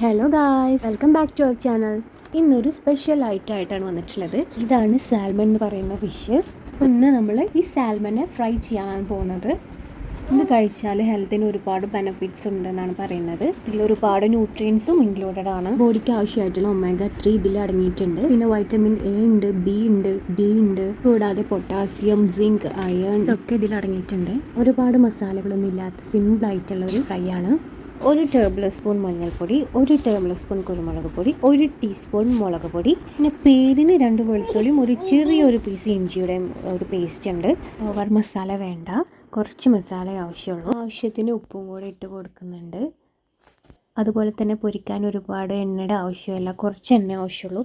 Hello guys, welcome back to our channel. ഇന്നൊരു special ആയിട്ടാണ് വന്നിട്ടുള്ളത്. ഇതാണ് സാൽമൺ എന്ന് പറയുന്ന ഫിഷ്. ഇന്ന് നമ്മൾ ഈ സാൽമനെ ഫ്രൈ ചെയ്യാൻ പോകുന്നത്. ഇത് കഴിച്ചാൽ ഹെൽത്തിന് ഒരുപാട് ബെനിഫിറ്റ്സ് ഉണ്ടെന്നാണ് പറയുന്നത്. ഇതിൽ ഒരുപാട് ന്യൂട്രിയൻസും ഇൻക്ലൂഡഡ് ആണ്. ബോഡിക്ക് ആവശ്യമായിട്ടുള്ള omega 3 ഇതിൽ അടങ്ങിയിട്ടുണ്ട്. പിന്നെ വൈറ്റമിൻ എ ഉണ്ട്, ബി ഉണ്ട്, ഡി ഉണ്ട്, കൂടാതെ പൊട്ടാസ്യം, സിങ്ക്, അയൺ ഇതൊക്കെ ഇതിൽ അടങ്ങിയിട്ടുണ്ട്. ഒരുപാട് മസാലകളൊന്നും ഇല്ലാത്ത സിമ്പിൾ ആയിട്ടുള്ള ഒരു ഫ്രൈ ആണ്. 1 ടേബിൾ സ്പൂൺ മഞ്ഞൾപ്പൊടി, 1 ടേബിൾ സ്പൂൺ കുരുമുളക് പൊടി, 1 ടീസ്പൂൺ മുളക് പൊടി, പിന്നെ പേരിന് 2 വെളുത്തുള്ളിയും ഒരു ചെറിയൊരു പീസ് ഇഞ്ചിയുടെ ഒരു പേസ്റ്റ് ഉണ്ട്. ഓവർ മസാല വേണ്ട, കുറച്ച് മസാല ആവശ്യമുള്ളൂ. ആവശ്യത്തിന് ഉപ്പും കൂടെ ഇട്ട് കൊടുക്കുന്നുണ്ട്. അതുപോലെ തന്നെ പൊരിക്കാൻ ഒരുപാട് എണ്ണയുടെ ആവശ്യമില്ല, കുറച്ച് എണ്ണ ആവശ്യമുള്ളൂ.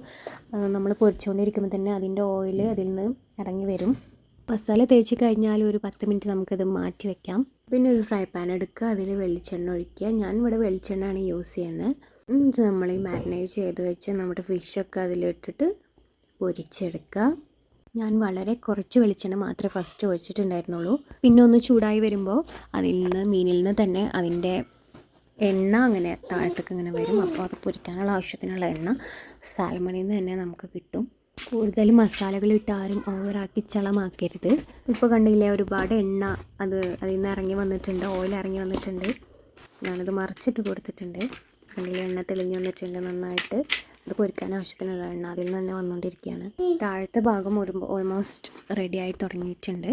നമ്മൾ പൊരിച്ചുകൊണ്ടിരിക്കുമ്പോൾ തന്നെ അതിൻ്റെ ഓയിൽ അതിൽ നിന്ന് ഇറങ്ങി വരും. മസാല തേച്ച് കഴിഞ്ഞാൽ ഒരു 10 മിനിറ്റ് നമുക്കത് മാറ്റി വെക്കാം. പിന്നെ ഒരു ഫ്രൈ പാൻ എടുക്കുക, അതിൽ വെളിച്ചെണ്ണ ഒഴിക്കുക. ഞാൻ ഇവിടെ വെളിച്ചെണ്ണയാണ് യൂസ് ചെയ്യുന്നത്. എന്നിട്ട് നമ്മൾ ഈ മാരിനേറ്റ് ചെയ്ത് വെച്ച് നമ്മുടെ ഫിഷൊക്കെ അതിലിട്ടിട്ട് പൊരിച്ചെടുക്കുക. ഞാൻ വളരെ കുറച്ച് വെളിച്ചെണ്ണ മാത്രമേ ഫസ്റ്റ് ഒഴിച്ചിട്ടുണ്ടായിരുന്നുള്ളൂ. പിന്നെ ഒന്ന് ചൂടായി വരുമ്പോൾ മീനിൽ നിന്ന് തന്നെ അതിൻ്റെ എണ്ണ അങ്ങനെ താഴത്തേക്ക് ഇങ്ങനെ വരും. അപ്പോൾ അത് പൊരിക്കാനുള്ള ആവശ്യത്തിനുള്ള എണ്ണ സാൽമണിൽ നിന്ന് തന്നെ നമുക്ക് കിട്ടും. കൂടുതൽ മസാലകൾ ഇട്ട് ആരും ഓവറാക്കി ചളമാക്കരുത്. ഇപ്പോൾ കണ്ടില്ലേ, ഒരുപാട് എണ്ണ അതിൽ നിന്ന് ഇറങ്ങി വന്നിട്ടുണ്ട്, ഓയിൽ ഇറങ്ങി വന്നിട്ടുണ്ട്. ഞാനത് മറിച്ചിട്ട് കൊടുത്തിട്ടുണ്ട്. കണ്ടില്ലേ, എണ്ണ തെളിഞ്ഞ് വന്നിട്ടുണ്ട് നന്നായിട്ട്. അത് പൊരിക്കാൻ ആവശ്യത്തിനുള്ള എണ്ണ അതിൽ നിന്ന് തന്നെ വന്നുകൊണ്ടിരിക്കുകയാണ്. താഴത്തെ ഭാഗം ഓൾമോസ്റ്റ് റെഡിയായി തുടങ്ങിയിട്ടുണ്ട്.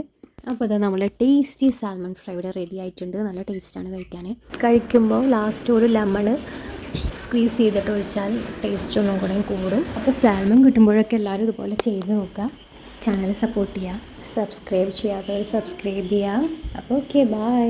അപ്പോൾ അത് നമ്മൾ ടേസ്റ്റി സാൽമൺ ഫ്രൈ ഇവിടെ റെഡി ആയിട്ടുണ്ട്. നല്ല ടേസ്റ്റാണ് കഴിക്കുമ്പോൾ ലാസ്റ്റ് ഒരു ലെമൺ സ്ക്വീസ് ചെയ്തിട്ട് ഒഴിച്ചാൽ ടേസ്റ്റ് ഒന്നും കൂടെ കൂടും. അപ്പോൾ സാൽമൺ കിട്ടുമ്പോഴൊക്കെ എല്ലാവരും ഇതുപോലെ ചെയ്ത് നോക്കുക. ചാനൽ സപ്പോർട്ട് ചെയ്യുക, സബ്സ്ക്രൈബ് ചെയ്യാത്തവർ സബ്സ്ക്രൈബ് ചെയ്യുക. അപ്പോൾ ഓക്കെ, ബൈ.